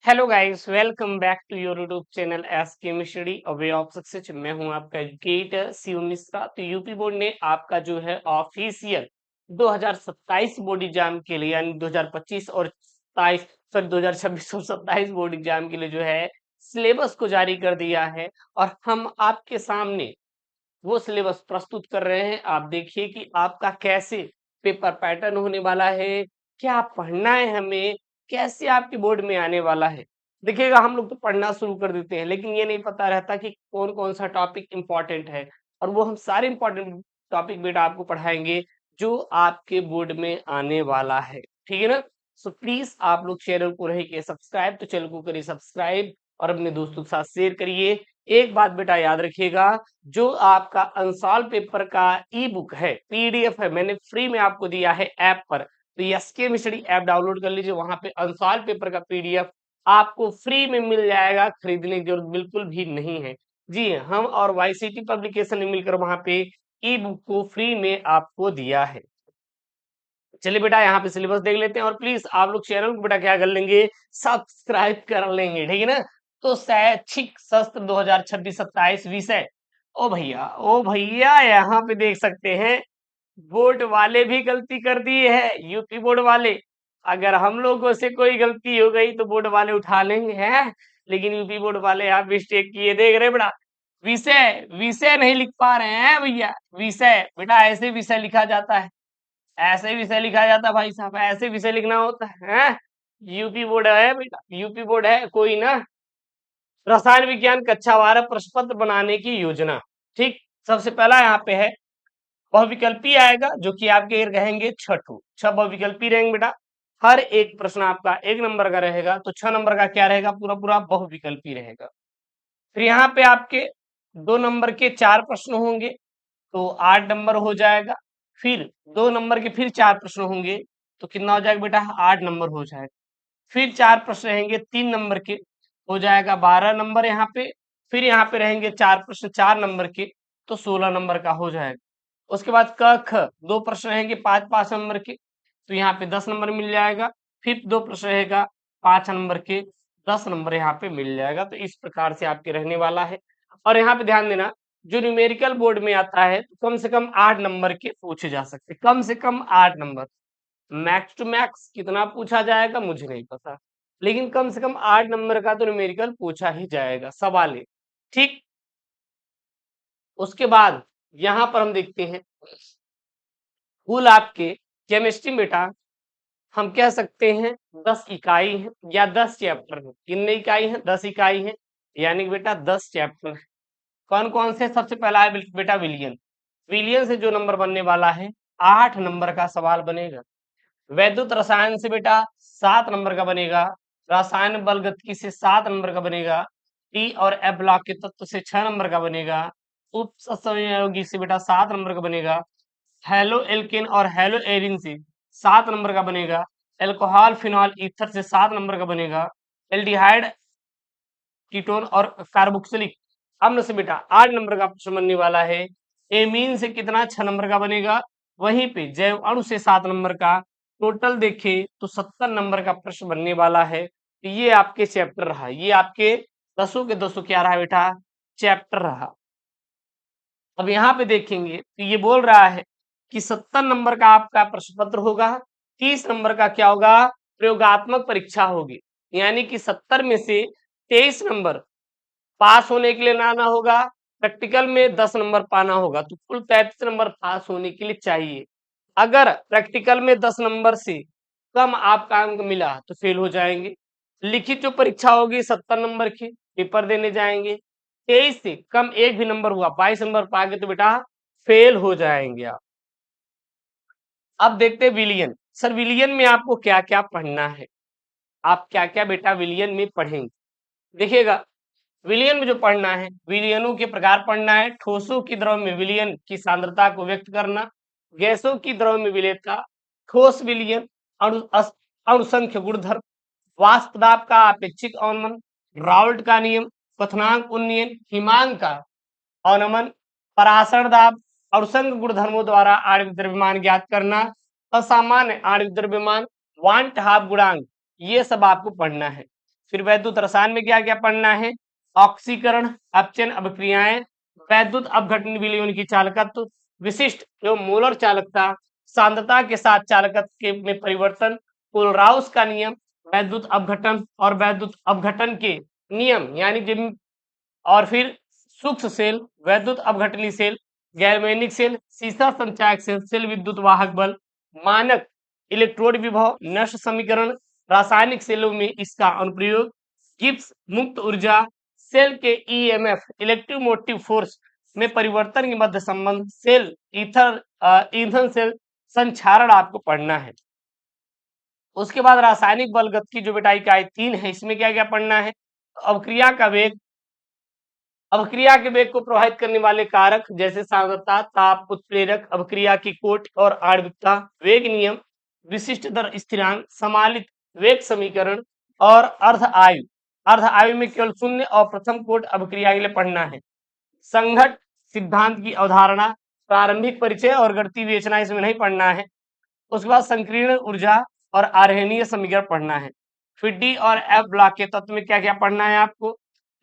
Hello guys, welcome back to your YouTube channel S chemistry a way of success. मैं हूं आपका educator Shiv Mishra. तो UP board ने आपका जो है ऑफिशियल 2027 बोर्ड एग्जाम के लिए यानी 2025 और 27 सॉरी 2026 और 27 बोर्ड एग्जाम के लिए जो है सिलेबस को जारी कर दिया है। और हम आपके सामने वो सिलेबस प्रस्तुत कर रहे हैं। आप देखिए कि आपका कैसे पेपर पैटर्न होने वाला है, क्या पढ़ना है हमें, कैसे आपके बोर्ड में आने वाला है। देखिएगा, हम लोग तो पढ़ना शुरू कर देते हैं लेकिन ये नहीं पता रहता कि कौन कौन सा टॉपिक इम्पोर्टेंट है। और वो हम सारे इम्पोर्टेंट टॉपिक बेटा आपको पढ़ाएंगे जो आपके बोर्ड में आने वाला है। ठीक है ना। सो प्लीज आप लोग चैनल को रहिए सब्सक्राइब, तो चैनल को करिए सब्सक्राइब और अपने दोस्तों के साथ शेयर करिए। एक बात बेटा याद रखिएगा, जो आपका अनसॉल्व पेपर का ई बुक है, पीडीएफ है, मैंने फ्री में आपको दिया है ऐप पर। तो एस केमिस्ट्री ऐप डाउनलोड कर लीजिए, वहां पे अनसॉल्व पेपर का पीडीएफ आपको फ्री में मिल जाएगा, खरीदने की जरूरत बिल्कुल भी नहीं है। जी हाँ, हम और वाईसीटी पब्लिकेशन ने मिलकर वहां पे ई बुक को फ्री में आपको दिया है। चलिए बेटा, यहाँ पे सिलेबस देख लेते हैं और प्लीज आप लोग चैनल को बेटा क्या कर लेंगे, सब्सक्राइब कर लेंगे। ठीक है ना। तो शैक्षिक सत्र 2026-27 विषय, ओ भैया यहाँ पे देख सकते हैं बोर्ड वाले भी गलती कर दी है, यूपी बोर्ड वाले। अगर हम लोगों से कोई गलती हो गई तो बोर्ड वाले उठा लेंगे हैं, लेकिन यूपी बोर्ड वाले यहाँ मिस्टेक किए, देख रहे बेटा। विषय विषय नहीं लिख पा रहे हैं भैया। विषय बेटा ऐसे विषय लिखा जाता है, ऐसे विषय लिखा जाता है भाई साहब, ऐसे विषय लिखना होता है। यूपी बोर्ड है बेटा, यूपी बोर्ड है कोई ना। रसायन विज्ञान कक्षा 12 प्रश्न पत्र बनाने की योजना। ठीक, सबसे पहला यहाँ पे है बहुविकल्पी आएगा, जो कि आपके रहेंगे छह बहुविकल्पी रहेंगे बेटा। हर एक प्रश्न आपका 1 नंबर का रहेगा, तो 6 नंबर का क्या रहेगा, पूरा पूरा बहुविकल्पी रहेगा। फिर यहाँ पे आपके 2 नंबर के 4 प्रश्न होंगे, तो 8 नंबर हो जाएगा। फिर 2 नंबर के फिर 4 प्रश्न होंगे, तो कितना हो जाएगा बेटा, 8 नंबर हो जाएगा। फिर 4 प्रश्न रहेंगे 3 नंबर के, हो जाएगा 12 नंबर यहाँ पे। फिर यहाँ पे रहेंगे 4 प्रश्न 4 नंबर के, तो 16 नंबर का हो जाएगा। उसके बाद क ख 2 प्रश्न रहेंगे 5-5 नंबर के, तो यहाँ पे 10 नंबर मिल जाएगा। फिर 2 प्रश्न रहेगा 5 नंबर के, 10 नंबर यहाँ पे मिल जाएगा। तो इस प्रकार से आपके रहने वाला है। और यहाँ पे ध्यान देना, जो न्यूमेरिकल बोर्ड में आता है तो कम से कम 8 नंबर के पूछे जा सकते, कम से कम 8 नंबर। मैक्स टू मैक्स कितना पूछा जाएगा मुझे नहीं पता, लेकिन कम से कम 8 नंबर का तो न्यूमेरिकल पूछा ही जाएगा, सवाल है। ठीक, उसके बाद यहाँ पर हम देखते हैं कुल आपके केमिस्ट्री बेटा, हम कह सकते हैं 10 इकाई है या 10 चैप्टर है। कितने इकाई है, 10 इकाई है, यानी कि बेटा 10 चैप्टर। कौन कौन से, सबसे पहला है बेटा विलियन। विलियन से जो नंबर बनने वाला है, 8 नंबर का सवाल बनेगा। वैद्युत रसायन से बेटा 7 नंबर का बनेगा। रसायन बल गतिकी से 7 नंबर का बनेगा। टी और एफ ब्लॉक के तत्व से 6 नंबर का बनेगा। उप संयोगी से बेटा 7 नंबर का बनेगा। हेलो एल्केन और हेलो एरिन से 7 नंबर का बनेगा। एल्कोहल फिनॉल ईथर से 7 नंबर का बनेगा। एल्डिहाइड कीटोन और कार्बोक्सिलिक अम्ल से बेटा 8 नंबर का प्रश्न बनने वाला है। एमीन से कितना, 6 नंबर का बनेगा। वहीं पे जैव अणु से 7 नंबर का। टोटल देखे तो 70 नंबर का प्रश्न बनने वाला है। तो ये आपके चैप्टर रहा, ये आपके 10 के 10 क्या रहा बेटा, चैप्टर रहा। अब यहाँ पे देखेंगे तो ये बोल रहा है कि 70 नंबर का आपका प्रश्न पत्र होगा। 30 नंबर का क्या होगा, प्रयोगात्मक परीक्षा होगी। यानी कि 70 में से 23 नंबर पास होने के लिए लाना होगा, प्रैक्टिकल में 10 नंबर पाना होगा, तो कुल 33 नंबर पास होने के लिए चाहिए। अगर प्रैक्टिकल में 10 नंबर से कम आपका अंक मिला तो फेल हो जाएंगे। लिखित जो परीक्षा होगी 70 नंबर की, पेपर देने जाएंगे। 23 से कम एक भी नंबर हुआ, 22 नंबर पा गए तो बेटा फेल हो जाएंगे आप। अब देखते हैं विलियन। सर विलियन में आपको क्या क्या पढ़ना है, आप क्या क्या बेटा विलियन में पढ़ेंगे। देखिएगा, विलियन में जो पढ़ना है, विलियनों के प्रकार पढ़ना है। ठोसों की द्रव में विलियन की सांद्रता को व्यक्त करना। गैसों की द्रव में विलेयता, ठोस विलियन, अणुसंख्य गुणधर्म, वाष्प दाब का अपेक्षिक अवनमन, राउल्ट का नियम, क्वथनांक उन्नयन, हिमांक का अवनमन, परासरण दाब, अणुसंग गुणधर्मों द्वारा आणविक द्रव्यमान ज्ञात करना, असामान्य आणविक द्रव्यमान, वांट हाफ गुणांक, ये सब आपको पढ़ना है। फिर वैद्युत रसायन में क्या क्या पढ़ना है, ऑक्सीकरण, अपचयन अभिक्रियाएं, वैद्युत अपघटन विलयन की चालकत्व, विशिष्ट एवं मोलर चालकता, सांद्रता के साथ चालकत्व के में परिवर्तन, कोलराउस का नियम, वैद्युत अपघटन और वैद्युत अपघटन के नियम यानी जिन, और फिर सूक्ष्म सेल, वैद्युत अपघटनी सेल, गैल्वेनिक सेल, सीसा संचायक सेल, सेल विद्युत वाहक बल, मानक इलेक्ट्रोड विभव, नष्ट समीकरण, रासायनिक सेलों में इसका अनुप्रयोग, गिब्स मुक्त ऊर्जा, सेल के ईएमएफ इलेक्ट्रोमोटिव फोर्स में परिवर्तन के मध्य संबंध, सेल ईंधन सेल संक्षारण आपको पढ़ना है। उसके बाद रासायनिक बल गति की जो बेटा इकाई 3 है, इसमें क्या क्या पढ़ना है, अवक्रिया का वेग, अवक्रिया के वेग को प्रभावित करने वाले कारक जैसे सांद्रता, ताप, उत्प्रेरक, अवक्रिया की कोट और आणविकता, वेग नियम, विशिष्ट दर स्थिरांक, समालित वेग समीकरण और अर्ध आयु। अर्ध आयु में केवल शून्य और प्रथम कोट अवक्रिया के लिए पढ़ना है। संघट सिद्धांत की अवधारणा, प्रारंभिक परिचय और गणितीय विवेचना इसमें नहीं पढ़ना है। उसके बाद संकीर्ण ऊर्जा और आरोहणीय समीकरण पढ़ना है। फिर डी और एफ ब्लॉक के तत्व में क्या क्या पढ़ना है आपको,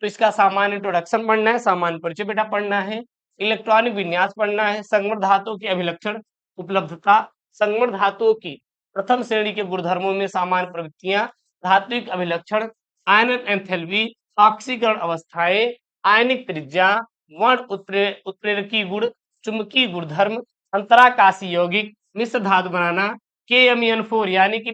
तो इसका सामान्य इंट्रोडक्शन पढ़ना है, सामान्य परिचय बेटा पढ़ना है, इलेक्ट्रॉनिक विन्यास पढ़ना है, संगमर धातुओं की अभिलक्षण उपलब्धता, संगमर धातुओं की प्रथम श्रेणी के गुणधर्मों में सामान्य प्रवृत्तियां, धात्विक अभिलक्षण, आयनन एंथैल्पी, ऑक्सीकरण अवस्थाएं, आयनिक त्रिज्या, वर्ण उत्प्रेरकी गुण, चुंबकीय गुणधर्म, अंतराकाशी यौगिक, मिश्र धातु बनाना, KMnO4 यानी कि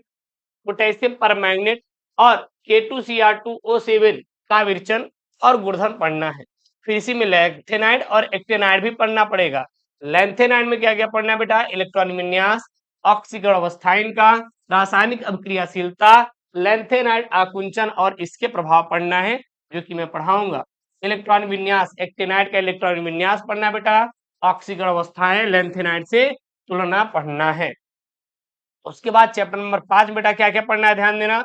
पोटेशियम परमैंगनेट और K2Cr2O7 का विरचन और गुणधर्म पढ़ना है। फिर इसी में लैंथेनाइड और एक्टेनाइड भी पढ़ना पड़ेगा। लैंथेनाइड में क्या क्या पढ़ना है बेटा, इलेक्ट्रॉनिक विन्यास, ऑक्सीकरण अवस्थाइन का, रासायनिक अभिक्रियाशीलता, लैंथेनाइड आकुंचन और इसके प्रभाव पढ़ना है, जो कि मैं पढ़ाऊंगा। इलेक्ट्रॉनिक विन्यास, एक्टेनाइड का इलेक्ट्रॉनिक विन्यास पढ़ना बेटा, ऑक्सीकरण अवस्थाएं लैंथेनाइड से तुलना पढ़ना है। उसके बाद चैप्टर नंबर 5 बेटा क्या क्या पढ़ना है, ध्यान देना।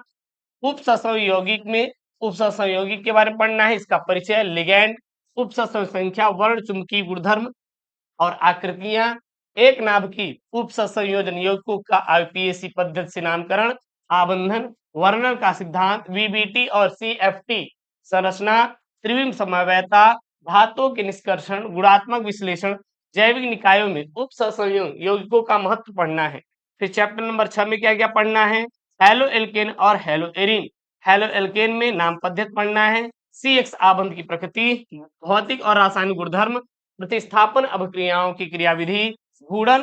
उपसंयोगी यौगिक में उपसंयोगी यौगिक के बारे में पढ़ना है, इसका परिचय, लिगैंड, उपसंयोगी संख्या, वर्ण, चुंबकीय गुणधर्म और आकृतियां, एक नाभिकीय उपसंयोजन यौगिकों का आईपीएसी पद्धति से नामकरण, आबंधन, वर्णन का सिद्धांत, वीबीटी और सीएफटी, संरचना, त्रिविम समवायता, धातुओं के निष्कर्षण, गुणात्मक विश्लेषण, जैविक निकायों में उपसंयोजन यौगिकों का महत्व पढ़ना है। फिर चैप्टर नंबर 6 में क्या क्या पढ़ना है, हेलो एल्केन और हेलो एरीन। हेलो एल्केन में नाम पद्धति पढ़ना है, CX आबंध की प्रकृति, भौतिक और रासायनिक गुणधर्म, प्रतिस्थापन अभिक्रियाओं की क्रियाविधि, घूर्णन,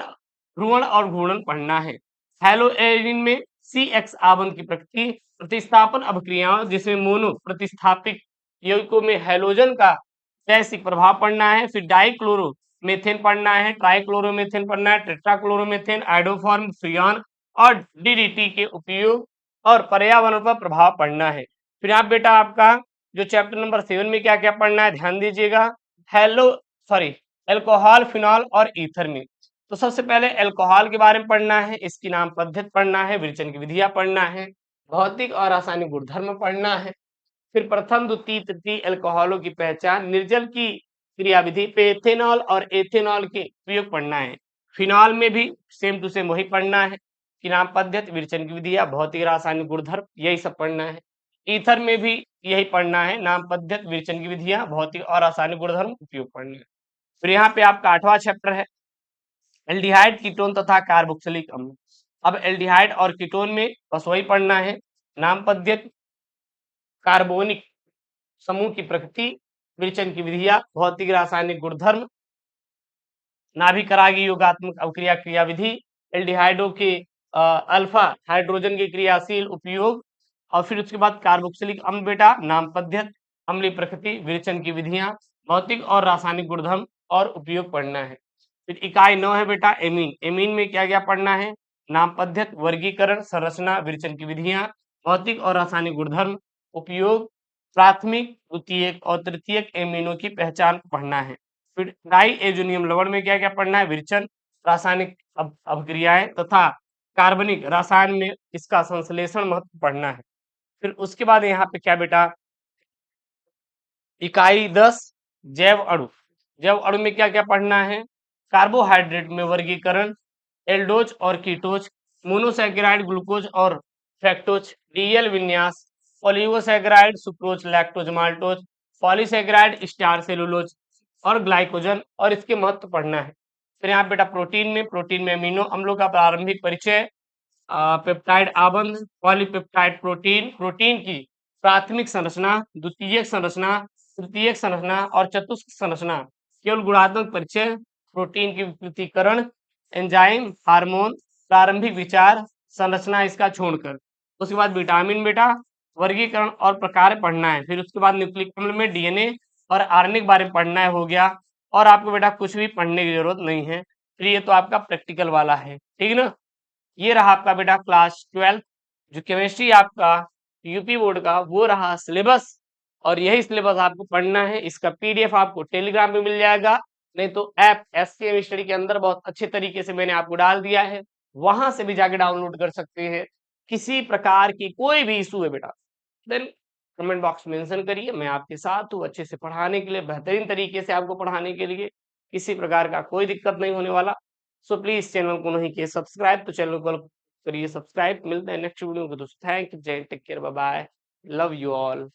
ध्रुवण और घूर्णन पढ़ना है। हेलो एरीन में CX आबंध की प्रकृति, प्रतिस्थापन अभिक्रियाओं जिसमें मोनो प्रतिस्थापित यौगिकों में हैलोजन का जैसिक प्रभाव पढ़ना है। फिर डाइक्लोरो मेथेन पढ़ना है, ट्राइक्लोरोमेथेन पढ़ना है, टेट्राक्लोरोमेथेन, आइडोफॉर्म, फ्रियॉन और DDT के उपयोग और पर्यावरण पर प्रभाव पढ़ना है। फिर आप बेटा आपका जो चैप्टर नंबर 7 में क्या क्या पढ़ना है, ध्यान दीजिएगा। अल्कोहल, फिनॉल और ईथर में, तो सबसे पहले अल्कोहल के बारे में पढ़ना है, इसकी नाम पद्धति पढ़ना है, विरचन की विधियां पढ़ना है, भौतिक और रासायनिक गुणधर्म पढ़ना है। फिर प्रथम, द्वितीय, तृतीय अल्कोहलों की पहचान, निर्जल की क्रियाविधि पे एथेनॉल और एथेनॉल के उपयोग पढ़ना है। फिनॉल में भी सेम टू सेम वही पढ़ना है कि नाम पद्धति, विरचन की विधियां, भौतिक रासायनिक गुणधर्म, यही सब पढ़ना है। ईथर में भी यही पढ़ना है, नाम पद्धति, विरचन की विधियां, भौतिक और रासायनिक गुणधर्म, उपयोग पढ़ना है। फिर यहाँ पे आपका 8वां चैप्टर है एल्डिहाइड, कीटोन तथा कार्बोक्सिलिक अम्ल। अब एल्डिहाइड और कीटोन में बस वही पढ़ना है, नाम पद्धति, कार्बोनिक समूह की प्रकृति, विरचन की विधियां, भौतिक रासायनिक गुणधर्म, नाभिकरागी योगात्मक अवक्रिया क्रियाविधि, एल्डिहाइडों के अल्फा हाइड्रोजन के क्रियाशील उपयोग, और फिर उसके बाद कार्बोक्सिलिक अम्ल बेटा, नाम पद्धति, अम्लीय प्रकृति, विरचन की विधियां, भौतिक और रासायनिक गुणधर्म और उपयोग पढ़ना है। फिर इकाई 9 है बेटा एमीन। एमीन में क्या क्या पढ़ना है, नाम पद्धति, वर्गीकरण, संरचना, विरचन की विधियां, भौतिक और रासायनिक गुणधर्म, उपयोग, प्राथमिक, द्वितीयक और तृतीयक एमीनों की पहचान पढ़ना है। फिर डाइएजोनियम लवण में क्या क्या पढ़ना है, विरचन, रासायनिक अभिक्रियाएं तथा कार्बनिक रसायन में इसका संश्लेषण महत्व पढ़ना है। फिर उसके बाद यहाँ पे क्या बेटा, इकाई 10 जैव अणु। जैव अणु में क्या क्या पढ़ना है, कार्बोहाइड्रेट में वर्गीकरण, एल्डोज और कीटोज, मोनोसैकेराइड, ग्लूकोज और फ्रैक्टोज, डीएल विन्यास, oligosaccharide, sucrose, lactose, maltose, polysaccharide, star cellulose और ग्लाइकोजन, और इसके महत्व पढ़ना है। फिर यहाँ बेटा प्रोटीन में अमीनो अम्लों का प्रारंभिक परिचय, पेप्टाइड आबंध, पॉलीपेप्टाइड प्रोटीन, प्रोटीन की प्राथमिक संरचना, द्वितीयक संरचना, तृतीयक संरचना और चतुष्क संरचना, केवल गुणात्मक परिचय, प्रोटीन की विकृतीकरण, एंजाइम, हार्मोन, प्रारंभिक विचार, संरचना इसका छोड़कर। उसके बाद विटामिन बेटा वर्गीकरण और प्रकार पढ़ना है। फिर उसके बाद न्यूक्लिक अम्ल में डीएनए और आरएनए के बारे में पढ़ना है, हो गया। और आपको बेटा कुछ भी पढ़ने की जरूरत नहीं है, फिर ये तो आपका प्रैक्टिकल वाला है, ठीक ना। ये रहा आपका बेटा क्लास 12 जो केमिस्ट्री आपका यूपी बोर्ड का, वो रहा सिलेबस। और यही सिलेबस आपको पढ़ना है। इसका पीडीएफ आपको टेलीग्राम पे मिल जाएगा, नहीं तो ऐप एसकेएम स्टडी के अंदर बहुत अच्छे तरीके से मैंने आपको डाल दिया है, वहां से भी जाके डाउनलोड कर सकते हैं। किसी प्रकार की कोई भी इशू है बेटा, देन कमेंट बॉक्स मेंशन करिए, मैं आपके साथ हूँ अच्छे से पढ़ाने के लिए, बेहतरीन तरीके से आपको पढ़ाने के लिए। किसी प्रकार का कोई दिक्कत नहीं होने वाला। सो प्लीज चैनल को नहीं किए सब्सक्राइब तो चैनल को करिए सब्सक्राइब। मिलते हैं नेक्स्ट वीडियो में दोस्तों। Thank you, Jai, take care, bye bye, love you all.